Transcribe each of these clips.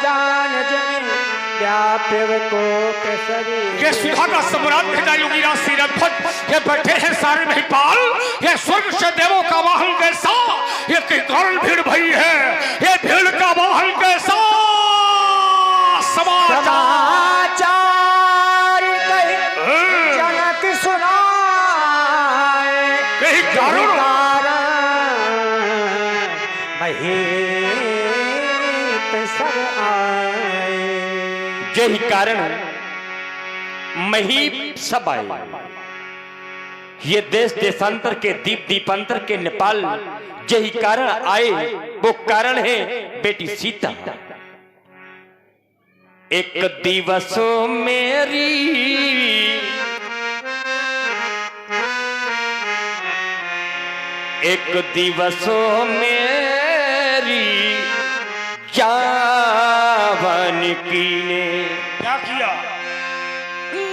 जान जमे व्याप्य को केसरी। ये सुधा का सम्राट भेजा योगी राज सिरभट, ये बैठे हैं सारे महिपाल, ये स्वर्ग से देवों का वाहन कैसा, ये कारण भीड़ भई है, ये भीड़ का वाहन कैसा। समाचार कहीं जनक सुनाए, कहीं कारण महीप सब आए। यही कारण महीप सब आए। ये देश देशांतर के दीप दीपांतर के नेपाल यही कारण आए, वो कारण है बेटी सीता। एक दिवसों मेरी एक दिवसों मेरी जावन की ने क्या किया?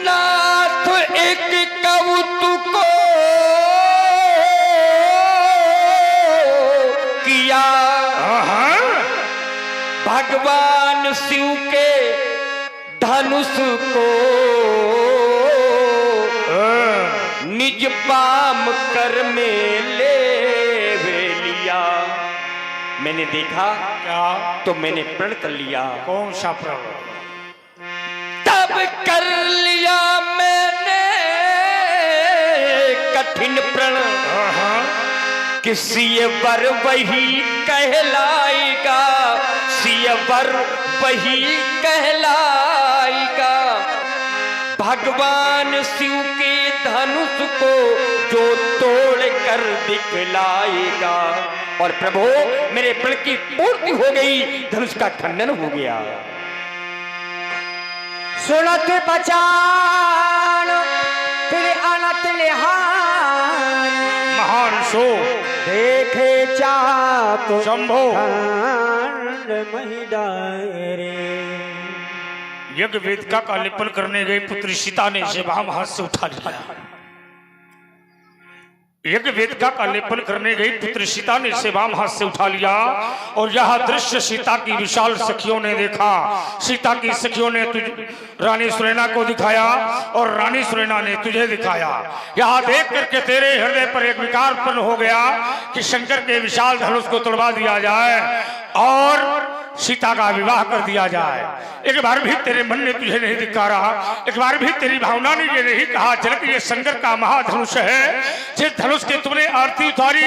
नाथ एक कौतुक को किया, भगवान शिव के धनुष को निज पाम कर में ले लिया। मैंने देखा क्या? तो मैंने प्रण कर लिया। कौन सा प्रण? तब कर लिया मैंने कठिन प्रण, किसी वर वही कहलाएगा, सियवर वही कहलाएगा। भगवान शिव के धनुष को जो तोड़ कर दिखलाएगा। और प्रभु मेरे प्रण की पूर्ति हो गई, धनुष का खंडन हो गया। सुनत बचान फिर अनत निहान, महान सो देखे चाप शंभो महिडारे। यज्ञ वेदिका का लेपन करने गई पुत्री सीता ने इसे वाम हाथ से उठा लिया। यज्ञ वेदिका का लेपन करने गई पुत्री सीता ने इसे वाम हाथ से उठा लिया। और यह दृश्य सीता की विशाल सखियों ने देखा। सीता की सखियों ने रानी सुनैना को दिखाया और रानी सुनैना ने तुझे दिखाया। यह देख करके तेरे हृदय पर एक विकार उत्पन्न हो गया कि शंकर के विशाल धनुष को तोड़वा दिया जाए और सीता का विवाह कर दिया जाए। एक बार भी तेरे मन ने तुझे नहीं धिक्कारा, एक बार भी तेरी भावना ने ये नहीं कहा जनक ये शंकर का महाधनुष है। जिस धनुष के तुमने आरती उतारी,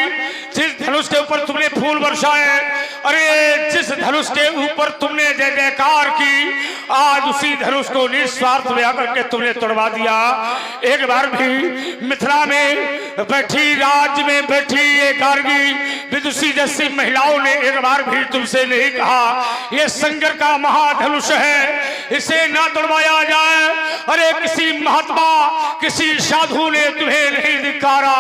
जिस धनुष के ऊपर तुमने फूल बरसाए, अरे जिस धनुष के ऊपर तुमने जय जयकार की, आज उसी धनुष को निस्वार्थ में आकर के तुमने तोड़वा दिया। एक बार भी मिथिला में बैठी, राज्य में बैठी ये गार्गी विदुषी जैसी महिलाओं ने एक बार भी तुमसे नहीं कहा ये शंकर का महाधनुष है, इसे ना तोड़वाया जाए। अरे किसी महात्मा किसी साधु ने तुम्हें नहीं धिक्कारा।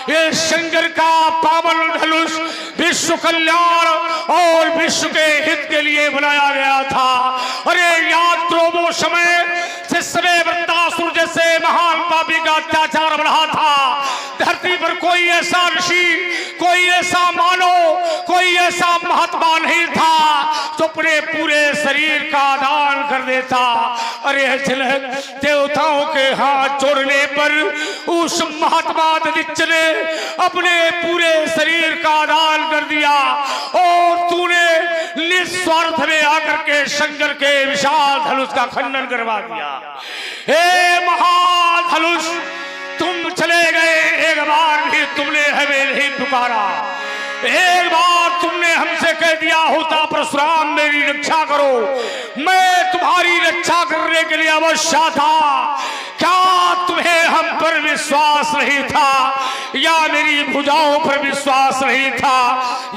ये शंकर का पावन धनुष विश्व कल्याण और विश्व के हित के लिए बनाया गया था। अरे याद करो वो समय जिस समय वृत्तासुर जैसे महान पापी का अत्याचार बढ़ा था। धरती पर कोई ऐसा ऋषि, कोई ऐसा मानव, कोई ऐसा महात्मा नहीं था जो अपने पूरे शरीर का दान कर देता। अरे झलक देवताओं के हाथ जोड़ने पर उस महात्मा दधिच ने अपने पूरे शरीर का दान कर दिया और तूने निस्वार्थ में आकर के शंकर के विशाल धनुष का खंडन करवा दिया। हे महाधनुष तुम चले गए, एक बार भी तुमने हमें नहीं पुकारा। एक बार तुमने हमसे कह दिया होता परशुराम मेरी रक्षा करो, मैं तुम्हारी रक्षा करने के लिए अवश्य था। क्या तुम्हें हम पर विश्वास नहीं था, या मेरी भुजाओं पर विश्वास नहीं था,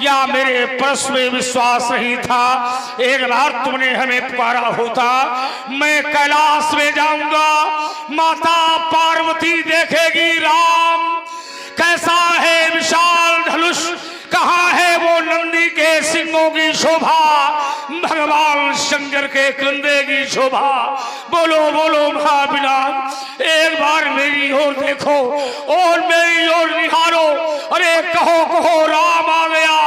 या मेरे परश में विश्वास नहीं था? एक बार तुमने हमें पुकारा होता, मैं कैलाश में जाऊंगा, माता पार्वती देखेगी राम कैसा है विशाल धनुष, कहाँ है वो नंदी के सिंहों की शोभा, भगवान शंकर के कंधे की शोभा। बोलो बोलो महाविनाश, एक बार मेरी ओर देखो और मेरी ओर निहारो। अरे कहो कहो राम आ गया।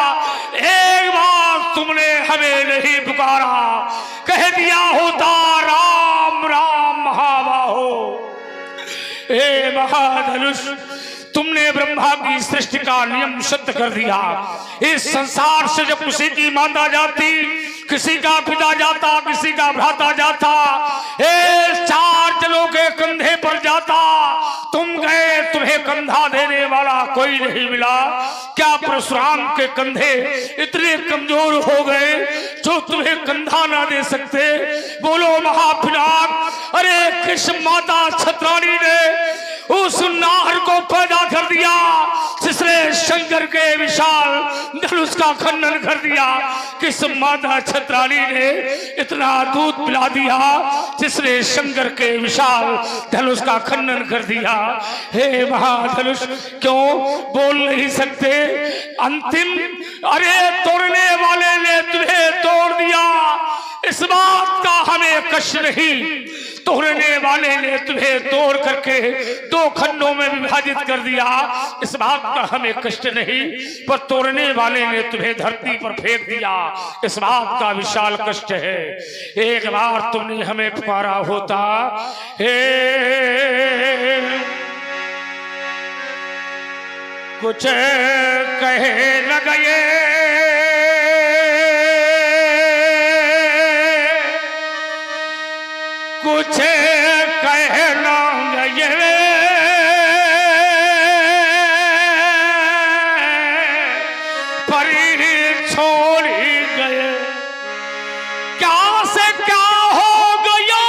एक बार तुमने हमें नहीं पुकारा, दिया होता राम राम महाबाहो। हे महाधनुष, तुमने ब्रह्मा की सृष्टि का नियम सिद्ध कर दिया। इस संसार से जब किसी की माता जाती, किसी का पिता जाता, किसी का भ्राता जाता, चार जलों के कंधे पर जाता, तुम गए, तुम्हें कंधा देने वाला कोई नहीं मिला। क्या परशुराम के कंधे इतने कमजोर हो गए जो तुम्हें कंधा ना दे सकते? बोलो महापिनाक, अरे किस माता छत्राणी ने उस नार को पैदा कर दिया जिसने शंकर के विशाल धनुष का खंडन कर दिया? किस माता छत्राणी ने इतना दूध पिला दिया जिसने शंकर के विशाल धनुष का खंडन कर दिया? हे महाधनुष, क्यों बोल नहीं सकते? अंतिम, अरे तोड़ने वाले ने तुम्हें तोड़ दिया, इस बात का हमें कष्ट नहीं। तोड़ने वाले ने तुम्हें तोड़ करके दो खंडों में विभाजित कर दिया, इस बात का हमें कष्ट नहीं। पर तोड़ने वाले ने तुम्हें धरती पर फेंक दिया, इस बात का विशाल कष्ट है। एक बार तुमने हमें पुकारा होता, हे कुछ कहे न गए, कुछ कहना ये परी छोड़ी गए। क्या से क्या हो गया,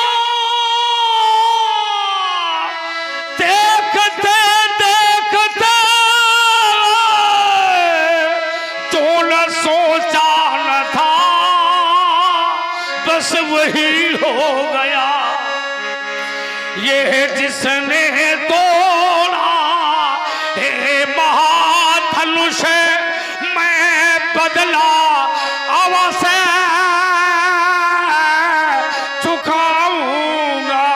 देखते देखते जो न सोचा न था, बस वही हो गया। ये जिसने तोड़ा हे महाधनुष, मैं बदला अवश्य चुकाऊंगा।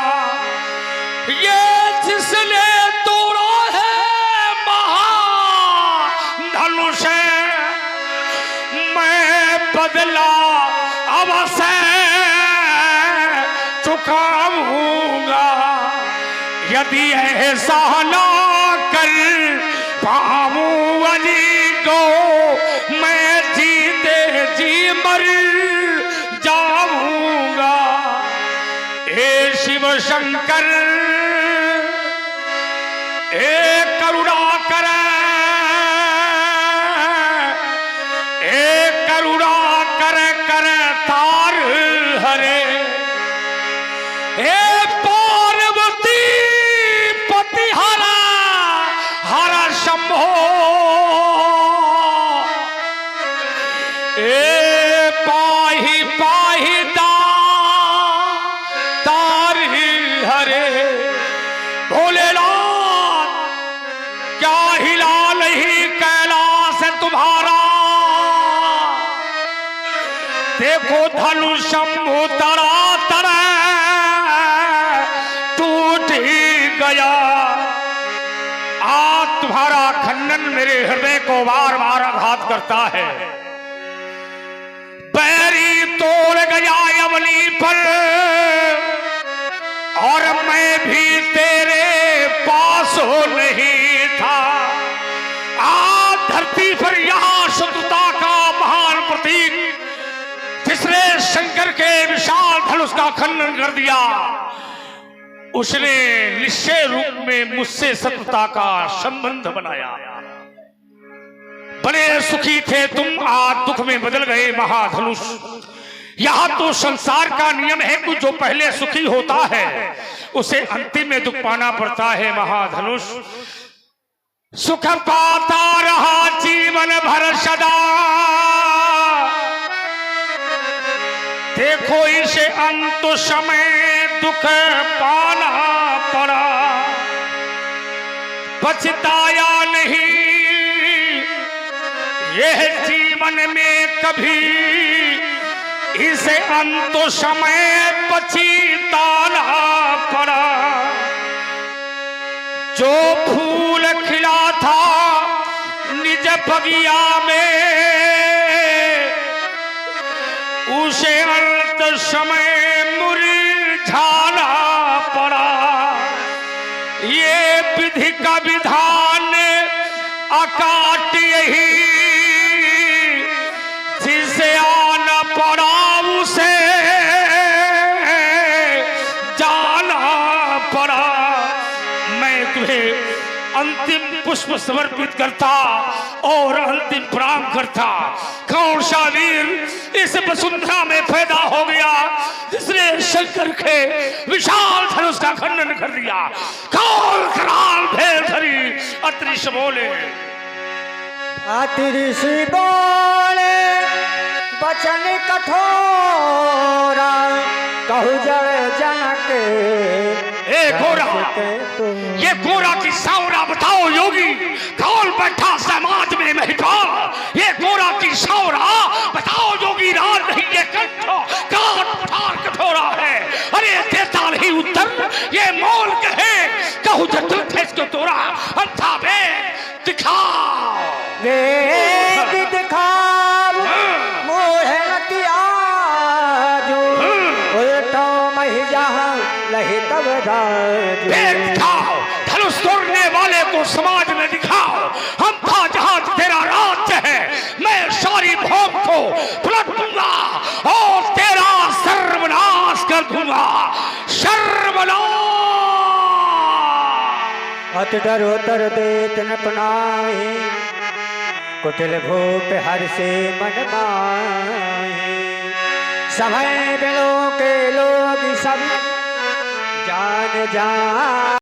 ये जिसने तोड़ा है महाधनुष, मैं बदला अवश्य चुकाऊंगा। यदि ऐसा ना कर पाऊं अली को, मैं जीते जी मर जाऊंगा। हे शिव शंकर, हे करुणा कर, हे करुणा कर कर तार हरे। हे पार्वती पति हरा हर शंभो, ए पाही पाही दा तारी हरे। भोलेनाथ, क्या हिला नहीं कैलाश तुम्हारा? देखो धनुष शंभु तरा तरा टूट ही गया। आज तुम्हारा खंडन मेरे हृदय को बार बार आघात करता है। बैरी तोड़ गया अवनी पर, और मैं भी तेरे पास हो नहीं था। आज धरती पर यहां शत्रुता का महान प्रतीक, जिसने शंकर के विशाल धनुष का खंडन कर दिया, उसने निश्चय रूप में मुझसे शत्रुता का संबंध बनाया। बड़े सुखी थे तुम, आज दुख में बदल गए महाधनुष। यह तो संसार का नियम है कि जो पहले सुखी होता है उसे अंतिम में दुख पाना पड़ता है महाधनुष। सुख पाता रहा जीवन भर सदा, देखो इसे अंत समय दुख पाना पड़ा। पछताया नहीं यह जीवन में कभी, इसे अंत समय पछताना पड़ा। जो फूल खिला था निज बगिया में, उसे अंत समय का विधान अकाट यही, जिसे आना पड़ा उसे जाना पड़ा। मैं तुम्हें अंतिम पुष्प समर्पित करता और अंतिम प्रणाम करता। कौन सा वीर इस वसुंधरा में पैदा हो गया जिसने शंकर के विशाल धनुष का खंडन कर दिया? कौन कराल भेल धरी अतृष बोले, अतृष बोले बचन कठोरा, कहु जड़ जनक ए गोरा, ये गोरा की सावरा बताओ योगी, कौन बैठा समाज में महिपाल? ये गोरा की सावरा बताओ योगी, राज नहीं ये कंठ काट पठार कठोरा है। अरे देता नहीं उत्तर, ये मोल कहे कहू जतुल ठेस को तोरा। अंथा बे दिखाओ, वेद दिखाओ मोहे न त्याजो, उल्टो महि जहाँ लहि तब राजो। दिखाओ, धनुष तोड़ने वाले को समाज में दिखाओ। हम था जहां तेरा राज्य है, मैं सारी भोग को पलट दूंगा और तेरा सर्वनाश कर दूंगा। सर्वनाश। अत डरो तर देत न पनाहि, कुटिल भूप हर से मन माहि। समय बिलो के लोग सब जान जा